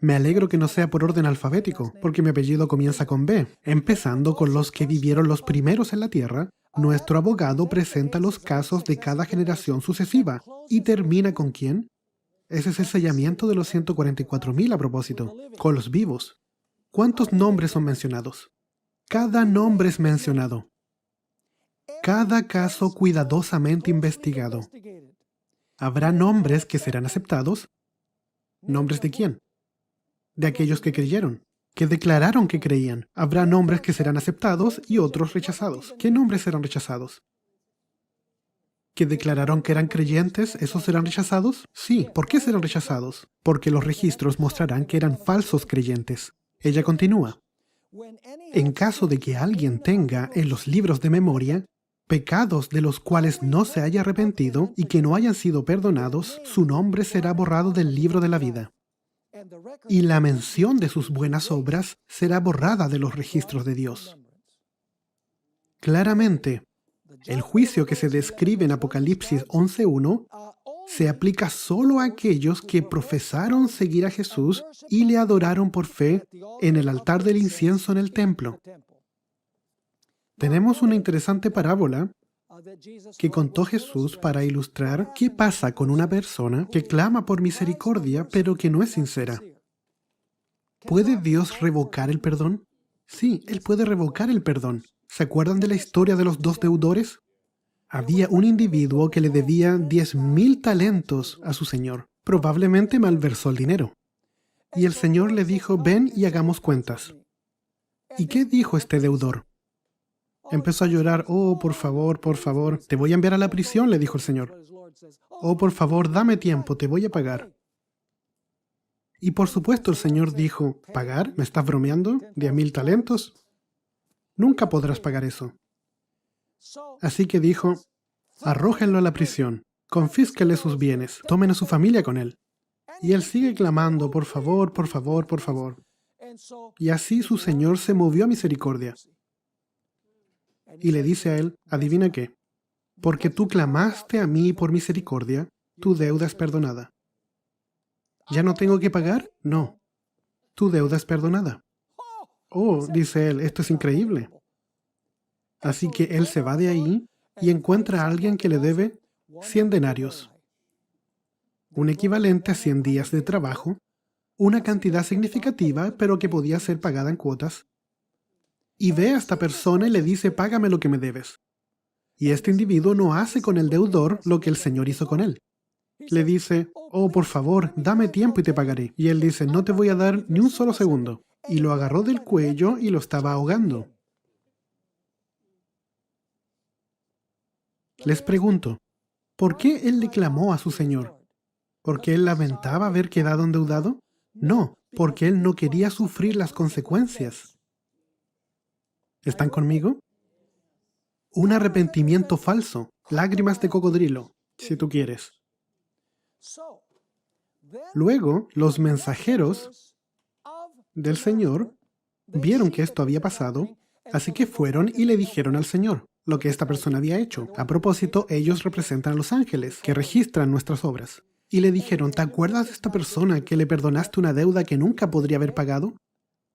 Me alegro que no sea por orden alfabético, porque mi apellido comienza con B. Empezando con los que vivieron los primeros en la tierra, nuestro abogado presenta los casos de cada generación sucesiva. ¿Y termina con quién? Ese es el sellamiento de los 144,000 a propósito, con los vivos. ¿Cuántos nombres son mencionados? Cada nombre es mencionado. Cada caso cuidadosamente investigado. ¿Habrá nombres que serán aceptados? ¿Nombres de quién? De aquellos que creyeron, que declararon que creían. Habrá nombres que serán aceptados y otros rechazados. ¿Qué nombres serán rechazados? que declararon que eran creyentes, ¿esos serán rechazados? Sí. ¿Por qué serán rechazados? Porque los registros mostrarán que eran falsos creyentes. Ella continúa. En caso de que alguien tenga en los libros de memoria pecados de los cuales no se haya arrepentido y que no hayan sido perdonados, su nombre será borrado del libro de la vida. Y la mención de sus buenas obras será borrada de los registros de Dios. Claramente, el juicio que se describe en Apocalipsis 11:1 se aplica solo a aquellos que profesaron seguir a Jesús y le adoraron por fe en el altar del incienso en el templo. Tenemos una interesante parábola que contó Jesús para ilustrar qué pasa con una persona que clama por misericordia pero que no es sincera. ¿Puede Dios revocar el perdón? Sí, Él puede revocar el perdón. ¿Se acuerdan de la historia de los dos deudores? Había un individuo que le debía 10,000 talentos a su señor. Probablemente malversó el dinero. Y el señor le dijo, ven y hagamos cuentas. ¿Y qué dijo este deudor? Empezó a llorar, oh, por favor, te voy a enviar a la prisión, le dijo el señor. Oh, por favor, dame tiempo, te voy a pagar. Y por supuesto el señor dijo, ¿pagar? ¿Me estás bromeando? ¿10,000 talentos? Nunca podrás pagar eso. Así que dijo, arrójenlo a la prisión, confísquele sus bienes, tomen a su familia con él. Y él sigue clamando, por favor. Y así su señor se movió a misericordia. Y le dice a él, adivina qué, porque tú clamaste a mí por misericordia, tu deuda es perdonada. ¿Ya no tengo que pagar? No. Tu deuda es perdonada. Oh, dice él, esto es increíble. Así que él se va de ahí y encuentra a alguien que le debe 100 denarios, un equivalente a 100 días de trabajo, una cantidad significativa, pero que podía ser pagada en cuotas. Y ve a esta persona y le dice, págame lo que me debes. Y este individuo no hace con el deudor lo que el Señor hizo con él. Le dice, oh, por favor, dame tiempo y te pagaré. Y él dice, no te voy a dar ni un solo segundo. Y lo agarró del cuello y lo estaba ahogando. Les pregunto, ¿por qué él le clamó a su Señor? ¿Porque él lamentaba haber quedado endeudado? No, porque él no quería sufrir las consecuencias. ¿Están conmigo? Un arrepentimiento falso, lágrimas de cocodrilo, si tú quieres. Luego, los mensajeros del Señor vieron que esto había pasado, así que fueron y le dijeron al Señor lo que esta persona había hecho. A propósito, ellos representan a los ángeles, que registran nuestras obras. Y le dijeron, ¿te acuerdas de esta persona que le perdonaste una deuda que nunca podría haber pagado?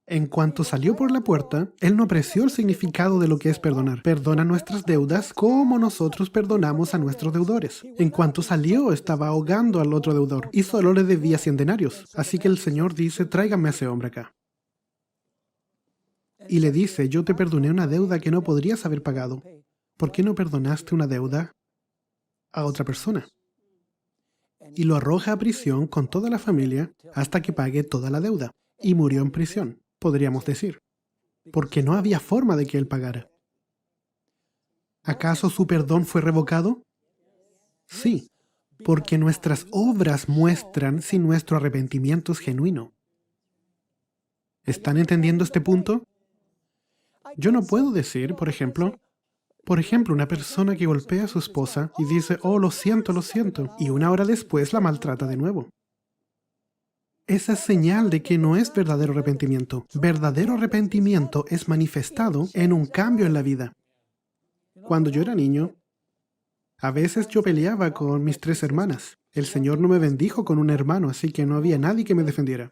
En cuanto salió por la puerta, él no apreció el significado de lo que es perdonar. Perdona nuestras deudas como nosotros perdonamos a nuestros deudores. En cuanto salió, estaba ahogando al otro deudor y solo le debía 100 denarios. Así que el Señor dice, tráigame a ese hombre acá. Y le dice, yo te perdoné una deuda que no podrías haber pagado. ¿Por qué no perdonaste una deuda a otra persona? Y lo arroja a prisión con toda la familia hasta que pague toda la deuda. Y murió en prisión, podríamos decir, porque no había forma de que él pagara. ¿Acaso su perdón fue revocado? Sí, porque nuestras obras muestran si nuestro arrepentimiento es genuino. ¿Están entendiendo este punto? Yo no puedo decir, por ejemplo, una persona que golpea a su esposa y dice, oh, lo siento, y una hora después la maltrata de nuevo. Esa es señal de que no es verdadero arrepentimiento. Verdadero arrepentimiento es manifestado en un cambio en la vida. Cuando yo era niño, a veces yo peleaba con mis 3 hermanas. El Señor no me bendijo con un hermano, así que no había nadie que me defendiera.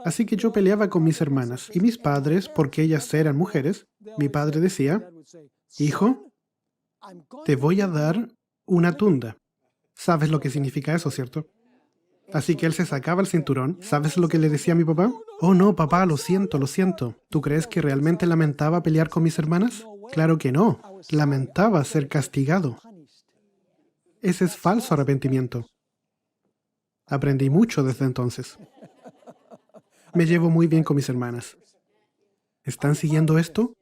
Así que yo peleaba con mis hermanas y mis padres, porque ellas eran mujeres, mi padre decía, hijo, te voy a dar una tunda. ¿Sabes lo que significa eso, cierto? Así que él se sacaba el cinturón. ¿Sabes lo que le decía a mi papá? Oh, no, papá, lo siento. ¿Tú crees que realmente lamentaba pelear con mis hermanas? Claro que no. Lamentaba ser castigado. Ese es falso arrepentimiento. Aprendí mucho desde entonces. Me llevo muy bien con mis hermanas. ¿Están siguiendo esto?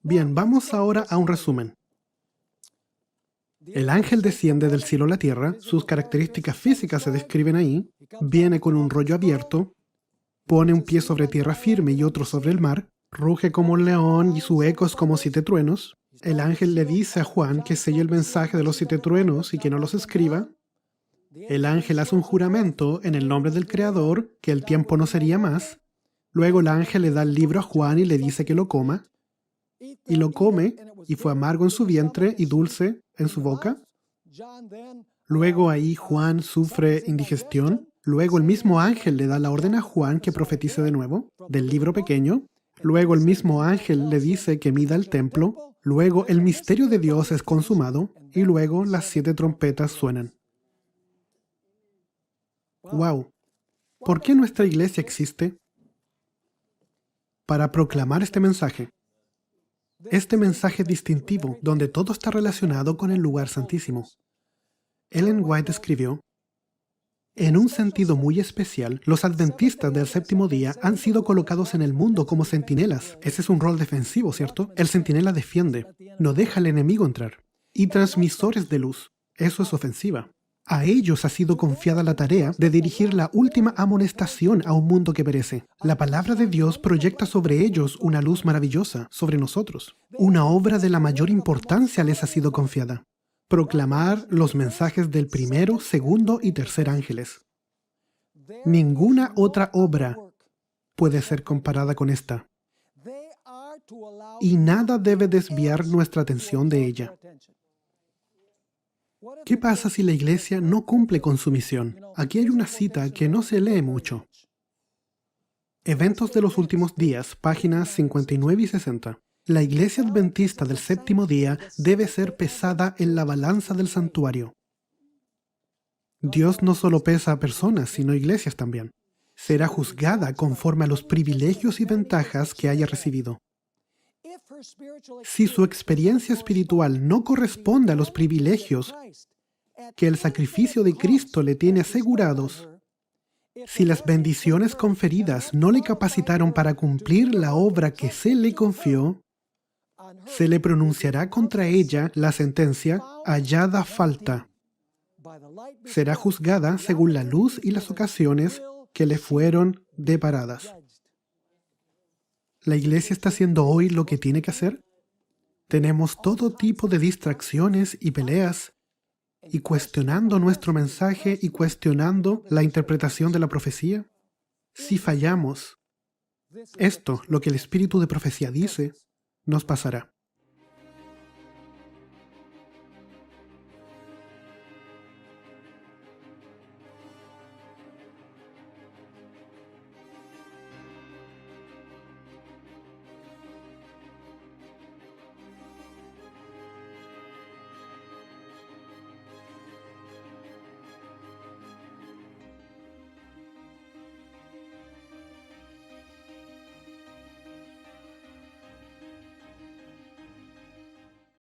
Bien, vamos ahora a un resumen. El ángel desciende del cielo a la tierra, sus características físicas se describen ahí, viene con un rollo abierto, pone un pie sobre tierra firme y otro sobre el mar, ruge como un león y su eco es como 7 truenos. El ángel le dice a Juan que selle el mensaje de los 7 truenos y que no los escriba. El ángel hace un juramento en el nombre del Creador que el tiempo no sería más. Luego el ángel le da el libro a Juan y le dice que lo coma. Y lo come, y fue amargo en su vientre y dulce en su boca. Luego ahí Juan sufre indigestión. Luego el mismo ángel le da la orden a Juan que profetice de nuevo, del libro pequeño. Luego el mismo ángel le dice que mida el templo. Luego el misterio de Dios es consumado. Y luego las 7 trompetas suenan. ¡Wow! ¿Por qué nuestra iglesia existe? Para proclamar este mensaje. Este mensaje distintivo, donde todo está relacionado con el lugar santísimo. Ellen White escribió: en un sentido muy especial, los adventistas del séptimo día han sido colocados en el mundo como centinelas. Ese es un rol defensivo, ¿cierto? El centinela defiende, no deja al enemigo entrar. Y transmisores de luz. Eso es ofensiva. A ellos ha sido confiada la tarea de dirigir la última amonestación a un mundo que perece. La palabra de Dios proyecta sobre ellos una luz maravillosa, sobre nosotros. Una obra de la mayor importancia les ha sido confiada: proclamar los mensajes del primero, segundo y tercer ángeles. Ninguna otra obra puede ser comparada con esta. Y nada debe desviar nuestra atención de ella. ¿Qué pasa si la iglesia no cumple con su misión? Aquí hay una cita que no se lee mucho. Eventos de los últimos días, páginas 59 y 60. La iglesia adventista del séptimo día debe ser pesada en la balanza del santuario. Dios no solo pesa a personas, sino iglesias también. Será juzgada conforme a los privilegios y ventajas que haya recibido. Si su experiencia espiritual no corresponde a los privilegios que el sacrificio de Cristo le tiene asegurados, si las bendiciones conferidas no le capacitaron para cumplir la obra que se le confió, se le pronunciará contra ella la sentencia hallada falta. Será juzgada según la luz y las ocasiones que le fueron deparadas. ¿La iglesia está haciendo hoy lo que tiene que hacer? Tenemos todo tipo de distracciones y peleas, y cuestionando nuestro mensaje y cuestionando la interpretación de la profecía. Si fallamos, esto, lo que el espíritu de profecía dice, nos pasará.